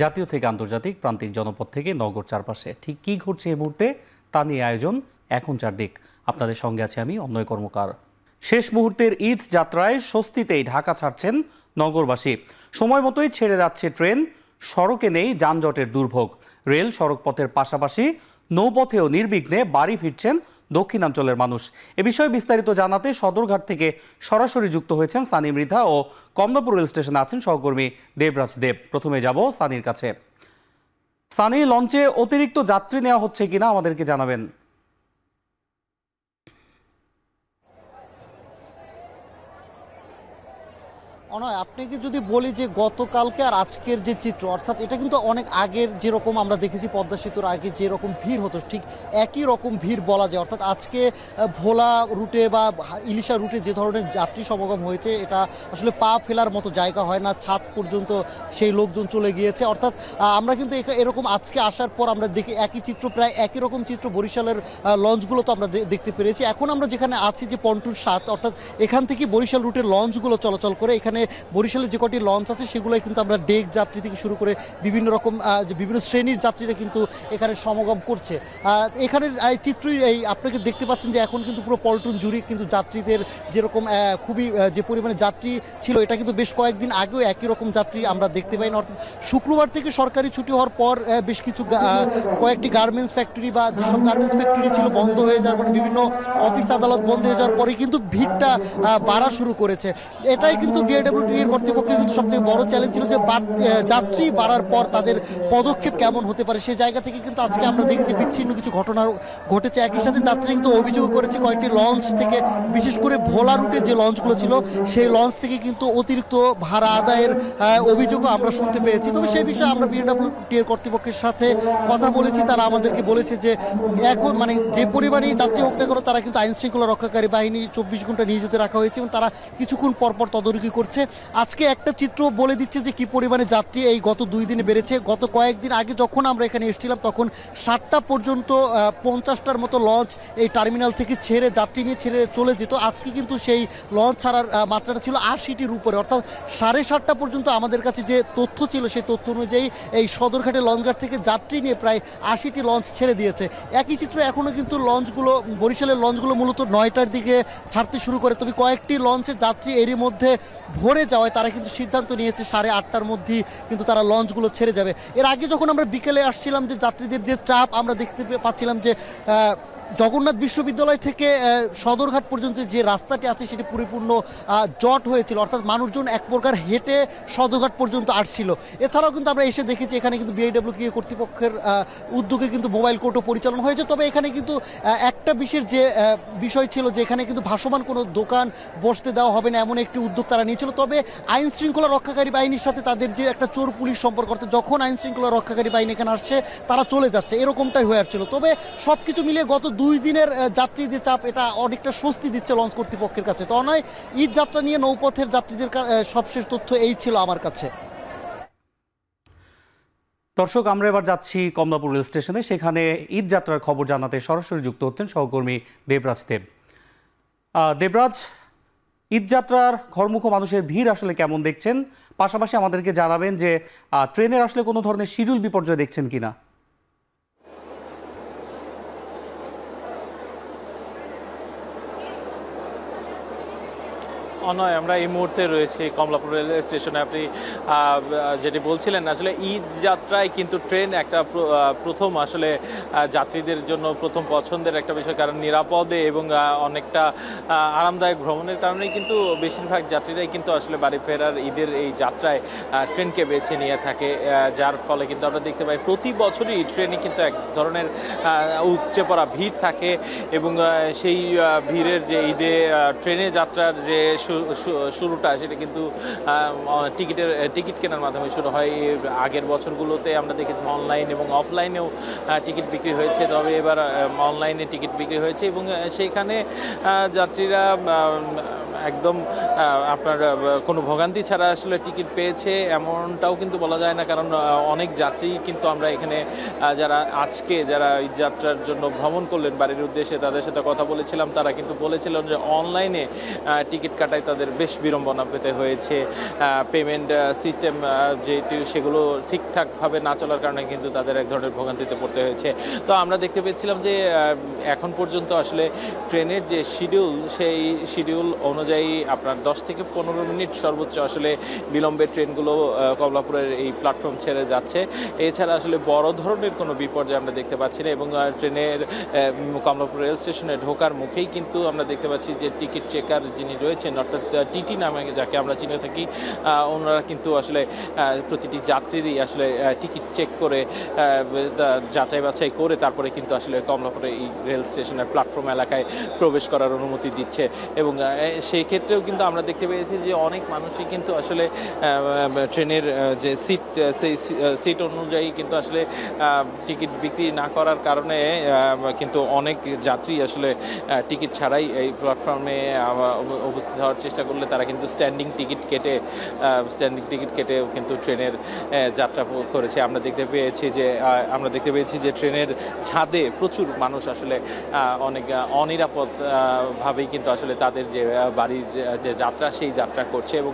জাতীয় থেকে আন্তর্জাতিক প্রান্তিক জনপদ থেকে নগর চারপাশে ঠিক কী ঘটছে এই মুহূর্তে তা নিয়ে আয়োজন এখন চারদিক। আপনাদের সঙ্গে আছে আমি অন্নয় কর্মকার। শেষ মুহূর্তের ঈদ যাত্রায় স্বস্তিতেই ঢাকা ছাড়ছেন নগরবাসী। সময় মতোই ছেড়ে যাচ্ছে ট্রেন, সড়কে নেই যানজটের দুর্ভোগ। রেল সড়কপথের পাশাপাশি নৌপথেও নির্বিঘ্নে বাড়ি ফিরছেন দক্ষিণাঞ্চলের মানুষ। এ বিষয়ে বিস্তারিত জানাতে সদরঘাট থেকে সরাসরি যুক্ত হয়েছেন সানি মৃধা ও কমলাপুর রেল স্টেশনে আছেন সহকর্মী দেবরাজ দেব। প্রথমে যাব সানির কাছে। সানি, লঞ্চে অতিরিক্ত যাত্রী নেওয়া হচ্ছে কিনা আমাদেরকে জানাবেন। অনয়, আপনাকে যদি বলি যে গতকালকে আর আজকের যে চিত্র, অর্থাৎ এটা কিন্তু অনেক আগের যেরকম আমরা দেখেছি পদ্মা সেতুর আগে যেরকম ভিড় হতো ঠিক একই রকম ভিড় বলা যায়। অর্থাৎ আজকে ভোলা রুটে বা ইলিশা রুটে যে ধরনের যাত্রী সমাগম হয়েছে এটা আসলে পা ফেলার মতো জায়গা হয় না, ছাদ পর্যন্ত সেই লোকজন চলে গিয়েছে। অর্থাৎ আমরা কিন্তু এরকম আজকে আসার পর আমরা দেখি একই চিত্র, প্রায় একই রকম চিত্র বরিশালের লঞ্চগুলো তো আমরা দেখতে পেরেছি। এখন আমরা যেখানে আছি যে পন্টুন ৭, অর্থাৎ এখান থেকে বরিশাল রুটের লঞ্চগুলো চলাচল করে। এখানে বরিশালের যে কটি লঞ্চ আছে সেগুলোই কিন্তু আমরা ডেক যাত্রী থেকে শুরু করে বিভিন্ন রকম বিভিন্ন শ্রেণীর যাত্রীরা কিন্তু এখানে সমাগম করছে। এখানের চিত্রই এই আপনাকে দেখতে পাচ্ছেন যে এখন কিন্তু পুরো পল্টন জুড়ে কিন্তু যাত্রীদের যেরকম খুবই যে পরিমাণে যাত্রী ছিল, এটা কিন্তু বেশ কয়েকদিন আগেও একই রকম যাত্রী আমরা দেখতে পাই না। অর্থাৎ শুক্রবার থেকে সরকারি ছুটি হওয়ার পর বেশ কিছু কয়েকটি গার্মেন্টস ফ্যাক্টরি বা যেসব গার্মেন্টস ফ্যাক্টরি ছিল বন্ধ হয়ে যাওয়ার পরে, বিভিন্ন অফিস আদালত বন্ধ হয়ে যাওয়ার পরে কিন্তু ভিড়টা বাড়া শুরু করেছে। এটাই কিন্তু বিআরডব্লিউটি এর কর্তৃপক্ষের কিন্তু সবথেকে বড় চ্যালেঞ্জ ছিল যে যাত্রী বাড়ার পর তাদের পদক্ষেপ কেমন হতে পারে। সেই জায়গা থেকে কিন্তু আজকে আমরা দেখি যে বিচ্ছিন্ন কিছু ঘটনা ঘটেছে। একই সাথে যাত্রী কিন্তু অভিযোগ করেছে কয়েকটি লঞ্চ থেকে, বিশেষ করে ভোলা রুটের যে লঞ্চগুলো ছিল সেই লঞ্চ থেকে কিন্তু অতিরিক্ত ভাড়া আদায়ের অভিযোগও আমরা শুনতে পেয়েছি। তবে সেই বিষয়ে আমরা বিআরডব্লিউটি এর কর্তৃপক্ষের সাথে কথা বলেছি। তারা আমাদেরকে বলেছে যে এখন মানে যে পরিমাণেই যাত্রী হোক না কেন তারা কিন্তু আইন শৃঙ্খলা রক্ষাকারী বাহিনী 24 ঘন্টা নিয়োজিত রাখা হয়েছে এবং তারা কিছুক্ষণ পরপর তদারকি করছে। আজকে একটা চিত্র বলে দিচ্ছে যে কি পরিমাণে যাত্রী এই গত 2 দিনে বেড়েছে। গত কয়েকদিন আগে যখন আমরা এখানে এসেছিলাম তখন 7টা পর্যন্ত 50টার মতো লঞ্চ এই টার্মিনাল থেকে ছেড়ে যাত্রী নিয়ে ছেড়ে চলে যেত। আজকে কিন্তু সেই লঞ্চ ছাড়ার মাত্রাটা ছিল 80টির উপরে। অর্থাৎ 7:30টা পর্যন্ত আমাদের কাছে যে তথ্য ছিল সেই তথ্য অনুযায়ী এই সদরঘাটের লঞ্চঘাট থেকে যাত্রী নিয়ে প্রায় 80টি লঞ্চ ছেড়ে দিয়েছে। একই চিত্র এখনও কিন্তু লঞ্চগুলো, বরিশালের লঞ্চগুলো মূলত 9টার দিকে ছাড়তে শুরু করে। তবে কয়েকটি লঞ্চে যাত্রী এরই মধ্যে ভরে যাওয়ায় তারা কিন্তু সিদ্ধান্ত নিয়েছে 8:30টার মধ্যেই কিন্তু তারা লঞ্চগুলো ছেড়ে যাবে। এর আগে যখন আমরা বিকেলে আসছিলাম যে যাত্রীদের যে চাপ আমরা দেখতে পাচ্ছিলাম যে জগন্নাথ বিশ্ববিদ্যালয় থেকে সদরঘাট পর্যন্ত যে রাস্তাটি আছে সেটি পরিপূর্ণ জট হয়েছিল। অর্থাৎ মানুষজন এক প্রকার হেঁটে সদরঘাট পর্যন্ত আসছিল। এছাড়াও কিন্তু আমরা এসে দেখেছি এখানে কিন্তু বিআইডব্লিউটি কর্তৃপক্ষের উদ্যোগে কিন্তু মোবাইল কোর্টও পরিচালনা হয়েছে। তবে এখানে কিন্তু একটা বিশেষ যে বিষয় ছিল যে এখানে কিন্তু ভাসমান কোনো দোকান বসতে দেওয়া হবে না এমন একটি উদ্যোগ তারা নিয়েছিল। তবে আইন শৃঙ্খলা রক্ষাকারী বাহিনীর সাথে তাদের যে একটা চোর পুলিশ সম্পর্ক, অর্থাৎ যখন আইন শৃঙ্খলা রক্ষাকারী বাহিনী এখানে আসছে তারা চলে যাচ্ছে, এরকমটাই হয়ে আসছিল। তবে সব কিছু মিলিয়ে গত 2 দিনের যাত্রী যে চাপ এটা অনেকটা স্বস্তি দিচ্ছে লঞ্চ কর্তৃপক্ষের কাছে। তো নয়, ঈদ যাত্রা নিয়ে নৌপথের যাত্রীদের সবশেষ তথ্য এই ছিল আমার কাছে। দর্শক, আমরা এবার যাচ্ছি কমলাপুর রেল স্টেশনে। সেখানে ঈদ যাত্রার খবর জানাতে সরাসরি যুক্ত হচ্ছেন সহকর্মী দেবরাজ দেব। দেবরাজ, ঈদ যাত্রার ঘরমুখ মানুষের ভিড় আসলে কেমন দেখছেন? পাশাপাশি আমাদেরকে জানাবেন যে ট্রেনের আসলে কোনো ধরনের শিডিউল বিপর্যয় দেখছেন কিনা। নয়, আমরা এই মুহূর্তে রয়েছি কমলাপুর রেলওয়ে স্টেশনে। আপনি যেটি বলছিলেন আসলে ঈদ যাত্রায় কিন্তু ট্রেন একটা প্রথম আসলে যাত্রীদের জন্য প্রথম পছন্দের একটা বিষয়, কারণ নিরাপদে এবং অনেকটা আরামদায়ক ভ্রমণের কারণেই কিন্তু বেশিরভাগ যাত্রীরাই কিন্তু আসলে বাড়ি ফেরার ঈদের এই যাত্রায় ট্রেনকে বেছে নিয়ে থাকে। যার ফলে কিন্তু আমরা দেখতে পাই প্রতি বছরই ট্রেনে কিন্তু এক ধরনের উপচে পড়া ভিড় থাকে এবং সেই ভিড়ের যে ঈদে ট্রেনে যাত্রার যে শুরুটা সেটা কিন্তু টিকিট কেনার মাধ্যমে শুরু হয়। আগের বছরগুলোতে আমরা দেখেছি অনলাইন এবং অফলাইনেও টিকিট বিক্রি হয়েছে, তবে এবার অনলাইনে টিকিট বিক্রি হয়েছে এবং সেইখানে যাত্রীরা একদম আপনার কোনো ভোগান্তি ছাড়া আসলে টিকিট পেয়েছে এমনটাও কিন্তু বলা যায় না, কারণ অনেক যাত্রী কিন্তু আমরা এখানে যারা এই যাত্রার জন্য ভ্রমণ করলেন বাড়ির উদ্দেশ্যে, তাদের সাথে কথা বলেছিলাম। তারা কিন্তু বলেছিলেন যে অনলাইনে টিকিট কাটায় তাদের বেশ বিড়ম্বনা পেতে হয়েছে। পেমেন্ট সিস্টেম যেটি সেগুলো ঠিকঠাকভাবে না চলার কারণে কিন্তু তাদের এক ধরনের ভোগান্তিতে পড়তে হয়েছে। তো আমরা দেখতে পেয়েছিলাম যে এখন পর্যন্ত আসলে ট্রেনের যে শিডিউল, সেই শিডিউল অনুযায়ী আপনার 10 থেকে 15 মিনিট সর্বোচ্চ আসলে বিলম্বে ট্রেনগুলো কমলাপুরের এই প্ল্যাটফর্ম ছেড়ে যাচ্ছে। এছাড়া আসলে বড় ধরনের কোনো বিপর্যয় আমরা দেখতে পাচ্ছি না, এবং ট্রেনের কমলাপুর রেল স্টেশনে ঢোকার মুখেই কিন্তু আমরা দেখতে পাচ্ছি যে টিকিট চেকার যিনি রয়েছেন, অর্থাৎ টিটি নামে যাকে আমরা চিনে থাকি, ওনারা কিন্তু আসলে প্রতিটি যাত্রীরই আসলে টিকিট চেক করে যাচাই বাছাই করে তারপরে কিন্তু আসলে কমলাপুরে এই রেল স্টেশনের প্ল্যাটফর্ম এলাকায় প্রবেশ করার অনুমতি দিচ্ছে। এবং সেই ক্ষেত্রেও কিন্তু আমরা দেখতে পেয়েছি যে অনেক মানুষই কিন্তু আসলে ট্রেনের যে সিট, সেই সিট অনুযায়ী কিন্তু আসলে টিকিট বিক্রি না করার কারণে কিন্তু অনেক যাত্রী আসলে টিকিট ছাড়াই এই প্ল্যাটফর্মে উপস্থিত হওয়ার চেষ্টা করলে তারা কিন্তু স্ট্যান্ডিং টিকিট কেটে কিন্তু ট্রেনের যাত্রা করেছে। আমরা দেখতে পেয়েছি যে ট্রেনের ছাদে প্রচুর মানুষ আসলে অনেক অনিরাপদ ভাবেই কিন্তু আসলে তাদের যে বাড়ির যে যাত্রা, সেই যাত্রা করছে। এবং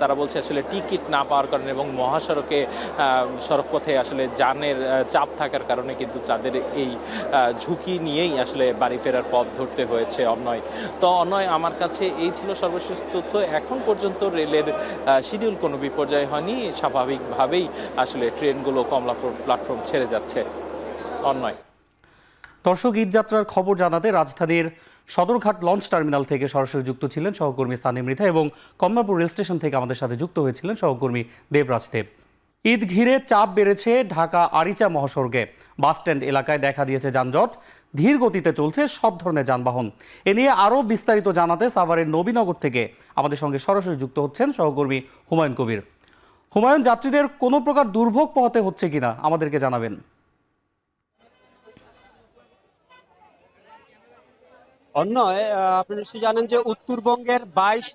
তারা বলছে আসলে টিকিট না পাওয়ার কারণে এবং সড়কপথে আসলে যানের চাপ থাকার কারণে কিন্তু তাদের এই ঝুঁকি নিয়েই আসলে বাড়ি ফেরার পথ ধরতে হয়েছে অন্যয়। আমার কাছে এই ছিল সর্বশেষ তথ্য। এখন পর্যন্ত রেলের শিডিউল কোনো বিপর্যয় হয়নি, স্বাভাবিকভাবেই আসলে ট্রেনগুলো কমলাপুর প্ল্যাটফর্ম ছেড়ে যাচ্ছে। অন্যয়। দর্শক, ঈদ যাত্রার খবর জানাতে রাজধানীর সদরঘাট লঞ্চ টার্মিনাল থেকে সরাসরি যুক্ত ছিলেন সহকর্মী সানি মৃধা, এবং কমলাপুর রেল স্টেশন থেকে আমাদের সাথে যুক্ত হয়েছিলেন সহকর্মী দেবরাজ দেব। ঈদ ঘিরে চাপ বেড়েছে ঢাকা আরিচা মহাসড়কে। বাসস্ট্যান্ড এলাকায় দেখা দিয়েছে যানজট, ধীর গতিতে চলছে সব ধরনের যানবাহন। এ নিয়ে আরও বিস্তারিত জানাতে সাভারের নবীনগর থেকে আমাদের সঙ্গে সরাসরি যুক্ত হচ্ছেন সহকর্মী হুমায়ুন কবির। হুমায়ুন, যাত্রীদের কোনো প্রকার দুর্ভোগ পোহাতে হচ্ছে কিনা আমাদেরকে জানাবেন। অন্যয়, আপনি নিশ্চয়ই জানেন যে উত্তরবঙ্গের 22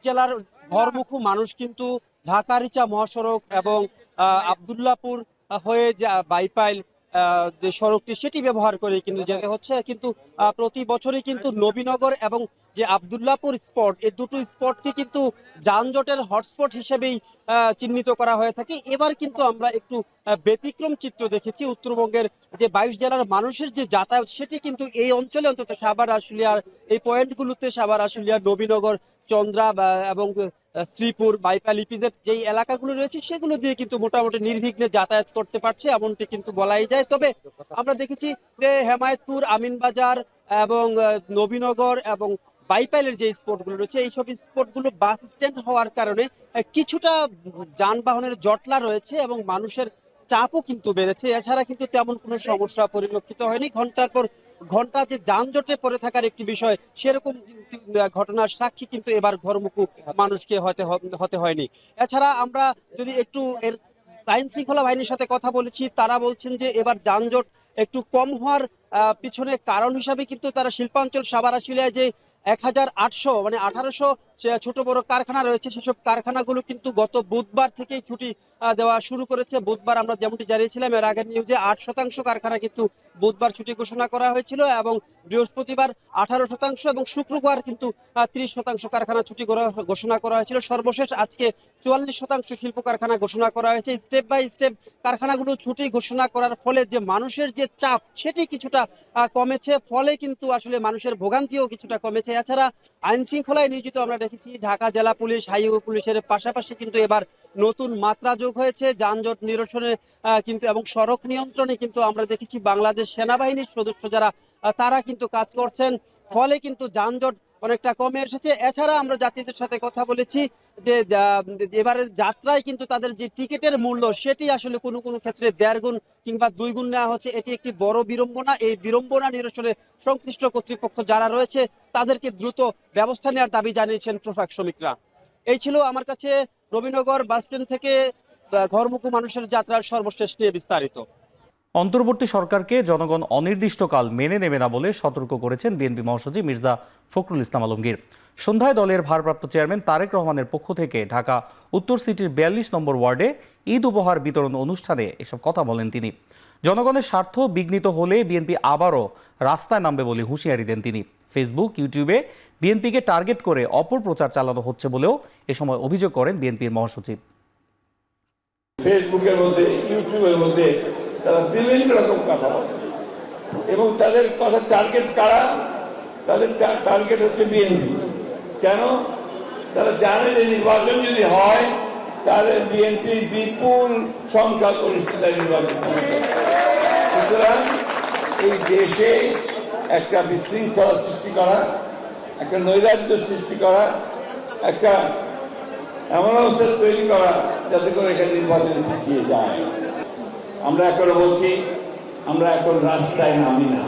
জেলার ঘরমুখী মানুষ কিন্তু ঢাকা রিচা মহাসড়ক এবং আব্দুল্লাপুর হয়ে বাইপাইল যে সড়কটি সেটি ব্যবহার করে কিন্তু যেতে হচ্ছে। কিন্তু প্রতি বছরই কিন্তু নবীনগর এবং যে আব্দুল্লাপুর স্পট, এই দুটো স্পটকে কিন্তু যানজটের হটস্পট হিসেবেই চিহ্নিত করা হয়ে থাকে। এবার কিন্তু আমরা একটু ব্যতিক্রম চিত্র দেখেছি। উত্তরবঙ্গের যে 22 জেলার মানুষের যে যাতায়াত, সেটি কিন্তু এই অঞ্চলে অন্তত সাভার আশুলিয়ার এই পয়েন্টগুলোতে, সাভার আশুলিয়া, নবীনগর, চন্দ্রা এবং শ্রীপুর, বাইপাল, ইপিজেড যেই এলাকাগুলো রয়েছে সেগুলো দিয়ে কিন্তু মোটামুটি নির্বিঘ্নে যাতায়াত করতে পারছে, এমনটি কিন্তু বলাই যায়। তবে আমরা দেখেছি যে হেমায়েতপুর, আমিনবাজার এবং নবীনগর এবং বাইপাইলের যে স্পটগুলো রয়েছে, এইসব স্পটগুলো বাস স্ট্যান্ড হওয়ার কারণে কিছুটা যানবাহনের জটলা রয়েছে এবং মানুষের চাপও কিন্তু বেড়েছে। এছাড়া কিন্তু তেমন কোনো সমস্যা পরিলক্ষিত হয়নি। ঘন্টার পর ঘন্টা যে যানজটে পড়ে থাকার একটি বিষয়, সেরকম ঘটনার সাক্ষী কিন্তু এবার ঘরমুখী মানুষকে হতে হয়নি। এছাড়া আমরা যদি একটু এর আইন শৃঙ্খলা বাহিনীর সাথে কথা বলেছি, তারা বলছেন যে এবার যানজট একটু কম হওয়ার পিছনে কারণ হিসাবে কিন্তু তারা শিল্পাঞ্চল সাভার আশুলিয়ায় যে 1800 মানে 1800 ছোট বড় কারখানা রয়েছে, সেসব কারখানাগুলো কিন্তু গত বুধবার থেকেই ছুটি দেওয়া শুরু করেছে। বুধবার আমরা যেমনটি জানিয়েছিলাম এর আগের নিউজে 8% কারখানা কিন্তু বুধবার ছুটি ঘোষণা করা হয়েছিল, এবং বৃহস্পতিবার 18% এবং শুক্রবার কিন্তু 30% কারখানা ছুটি ঘোষণা করা হয়েছিল। সর্বশেষ আজকে 44% শিল্প কারখানা ঘোষণা করা হয়েছে। স্টেপ বাই স্টেপ কারখানাগুলো ছুটি ঘোষণা করার ফলে যে মানুষের যে চাপ, সেটি কিছুটা কমেছে, ফলে কিন্তু আসলে মানুষের ভোগান্তিও কিছুটা কমেছে। এছাড়া আইন শৃঙ্খলায় নিয়োজিত আমরা দেখেছি ঢাকা জেলা পুলিশ, হাইওয়ে পুলিশের পাশাপাশি কিন্তু এবার নতুন মাত্রা যোগ হয়েছে যানজট নিরসনে কিন্তু এবং সড়ক নিয়ন্ত্রণে কিন্তু আমরা দেখেছি বাংলাদেশ সেনাবাহিনীর সদস্য যারা তারা কিন্তু কাজ করছেন, ফলে কিন্তু যানজট অনেকটা কমে এসেছে। এছাড়া আমরা যাত্রীদের সাথে কথা বলেছি যে এবারের যাত্রায় কিন্তু তাদের যে টিকিটের মূল্য, সেটি আসলে কোনো কোনো ক্ষেত্রে 1.5 গুণ কিংবা 2 গুণ নেওয়া হচ্ছে। এটি একটি বড় বিড়ম্বনা। এই বিড়ম্বনা নিরসনে সংশ্লিষ্ট কর্তৃপক্ষ যারা রয়েছে তাদেরকে দ্রুত ব্যবস্থা নেওয়ার দাবি জানিয়েছেন পোশাক শ্রমিকরা। এই ছিল আমার কাছে নবীনগর বাস স্ট্যান্ড থেকে ঘরমুখী মানুষের যাত্রার সর্বশেষ নিয়ে বিস্তারিত। অন্তর্বর্তী সরকারকে জনগণ অনির্দিষ্টকাল মেনে নেবে না বলে সতর্ক করেছেন বিএনপি মহাসচিব মির্জা ফখরুল ইসলাম আলমগীর। সন্ধ্যায় দলের ভারপ্রাপ্ত চেয়ারম্যান তারেক রহমানের পক্ষ থেকে ঢাকা উত্তর সিটির ৪২ নম্বর ওয়ার্ডে ঈদ উপহার বিতরণ অনুষ্ঠানে এসব কথা বলেন তিনি। জনগণের স্বার্থ বিঘ্নিত হলে বিএনপি আবারও রাস্তায় নামবে বলে হুঁশিয়ারি দেন তিনি। ফেসবুক, ইউটিউবে বিএনপিকে টার্গেট করে অপপ্রচার চালানো হচ্ছে বলেও এ সময় অভিযোগ করেন বিএনপির মহাসচিব। ফেসবুকের মধ্যে, ইউটিউবের মধ্যে তারা বিভিন্ন রকম কথা বলে এবং তাদের কথা টার্গেট কারা? তাদের টার্গেট হচ্ছে বিএনপি। কেন? তারা জানে যে নির্বাচন যদি হয় তাহলে বিএনপি বিপুল সংখ্যা গরিষ্ঠতায় নির্বাচন হবে। সুতরাং এই দেশে একটা বিশৃঙ্খলা সৃষ্টি করা, একটা নৈরাজ্য সৃষ্টি করা, একটা এমন অবস্থা তৈরি করা যাতে করে এখানে নির্বাচন পিছিয়ে যায়। আমরা এখন বলছি, আমরা এখন রাস্তায় নামি না।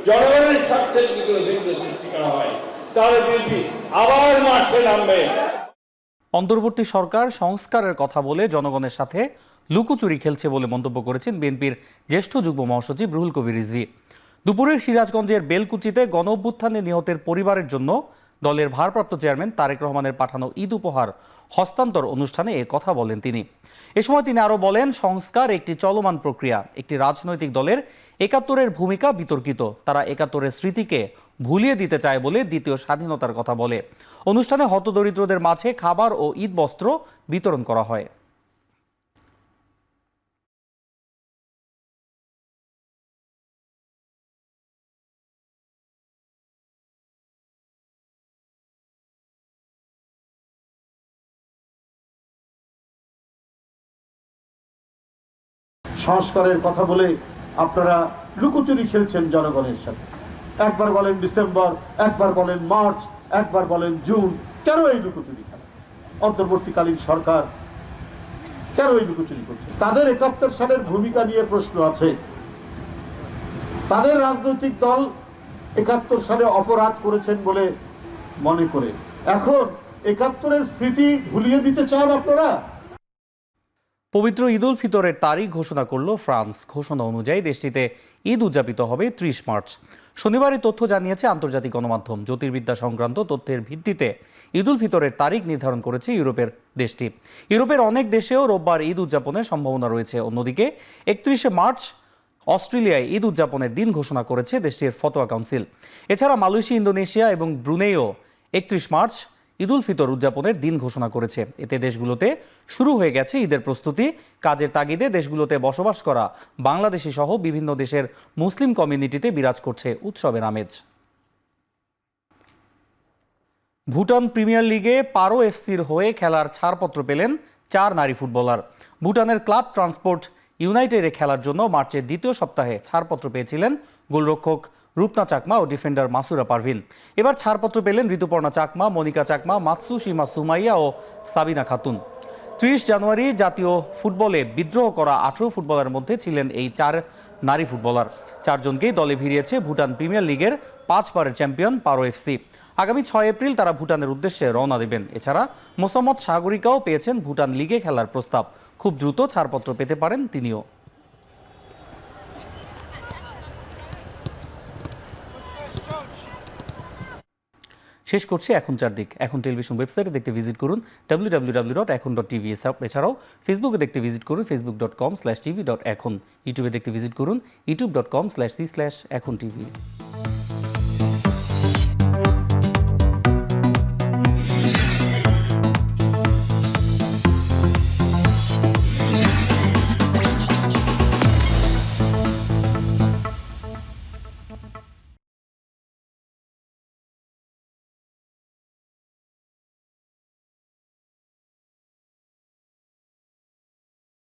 জনগণের স্বার্থে যদি কোনো বিঘ্ন সৃষ্টি করা হয় তাহলে বিএনপি আবার মাঠে নামবে। অন্তর্বর্তী সরকার সংস্কারের কথা বলে জনগণের সাথে লুকোচুরি খেলছে বলে মন্তব্য করেছেন বিএনপির জ্যেষ্ঠ যুগ্ম মহাসচিব রুহুল কবির রিজভী। দুপুরের সিরাজগঞ্জের বেলকুচিতে গণ অভ্যুত্থানে নিহতের পরিবারের জন্য দলের ভারপ্রাপ্ত চেয়ারম্যান তারেক রহমানের পাঠানো ঈদ উপহার হস্তান্তর অনুষ্ঠানে এ কথা বলেন তিনি। এ সময় তিনি আরও বলেন, সংস্কার একটি চলমান প্রক্রিয়া। একটি রাজনৈতিক দলের ৭১-এর ভূমিকা বিতর্কিত। তারা ৭১-এর স্মৃতিকে ভুলিয়ে দিতে চায় বলে দ্বিতীয় স্বাধীনতার কথা বলে। অনুষ্ঠানে হতদরিদ্রদের মাঝে খাবার ও ঈদ বস্ত্র বিতরণ করা হয়। সংস্কারের কথা বলে আপনারা লুকোচুরি খেলছেন জনগণের সাথে। একবার বলেন ডিসেম্বর, একবার বলেন মার্চ, একবার বলেন জুন। কেন এই লুকোচুরি খেলা? অন্তর্বর্তীকালীন সরকার কেন এই লুকোচুরি করছে? তাদের ৭১ সালের ভূমিকা নিয়ে প্রশ্ন আছে। তাদের রাজনৈতিক দল ৭১ সালে অপরাধ করেছেন বলে মনে করে এখন ৭১-এর স্মৃতি ভুলিয়ে দিতে চান আপনারা? পবিত্র ঈদ উল ফিতরের তারিখ ঘোষণা করল ফ্রান্স। ঘোষণা অনুযায়ী দেশটিতে ঈদ উদযাপিত হবে ৩০ মার্চ। শনিবার এই তথ্য জানিয়েছে আন্তর্জাতিক গণমাধ্যম। জ্যোতির্বিদ্যা সংক্রান্ত তথ্যের ভিত্তিতে ঈদ উল ফিতরের তারিখ নির্ধারণ করেছে ইউরোপের দেশটি। ইউরোপের অনেক দেশেও রোববার ঈদ উদযাপনের সম্ভাবনা রয়েছে। অন্যদিকে ৩১ মার্চ অস্ট্রেলিয়ায় ঈদ উদযাপনের দিন ঘোষণা করেছে দেশটির ফতোয়া কাউন্সিল। এছাড়া মালয়েশিয়া, ইন্দোনেশিয়া এবং ব্রুনেইও ৩১ মার্চ ঈদ উল ফিতর উদযাপনের দিন ঘোষণা করেছে। এতে দেশগুলোতে শুরু হয়ে গেছে ঈদের প্রস্তুতি। কাজের তাগিদে দেশগুলোতে বসবাস করা বাংলাদেশি সহ বিভিন্ন দেশের মুসলিম কমিউনিটিতে বিরাজ করছে উৎসবের আমেজ। ভুটান প্রিমিয়ার লিগে পারো এফসির হয়ে খেলার ছাড়পত্র পেলেন ৪ নারী ফুটবলার। ভুটানের ক্লাব ট্রান্সপোর্ট ইউনাইটেডে খেলার জন্য মার্চের দ্বিতীয় সপ্তাহে ছাড়পত্র পেয়েছিলেন গোলরক্ষক রূপনা চাকমা ও ডিফেন্ডার মাসুরা পারভিন। এবার ছাড়পত্র পেলেন ঋতুপর্ণা চাকমা, মনিকা চাকমা, মাতসুশিমা সুমাইয়া ও সাবিনা খাতুন। ৩০ জানুয়ারি জাতীয় ফুটবলে বিদ্রোহ করা ১৮ ফুটবলারের মধ্যে ছিলেন এই ৪ নারী ফুটবলার। ৪ জনকেই দলে ভিড়িয়েছে ভুটান প্রিমিয়ার লিগের ৫ বারের চ্যাম্পিয়ন পারো এফসি। আগামী ৬ এপ্রিল তারা ভুটানের উদ্দেশ্যে রওনা দেবেন। এছাড়া মোসাম্মদ সাগরিকাও পেয়েছেন ভুটান লিগে খেলার প্রস্তাব। খুব দ্রুত ছাড়পত্র পেতে পারেন তিনিও। শেষ করছি এখন চারদিক। এখন টেলিভিশন ওয়েবসাইটে দেখতে ভিজিট করুন www.ekhon.tv। এছাড়াও ফেসবুকে দেখতে ভিজিট করুন facebook.com/tv.ekhon। ইউটিউবে দেখতে ভিজিট করুন youtube.com/c/ekhon tv।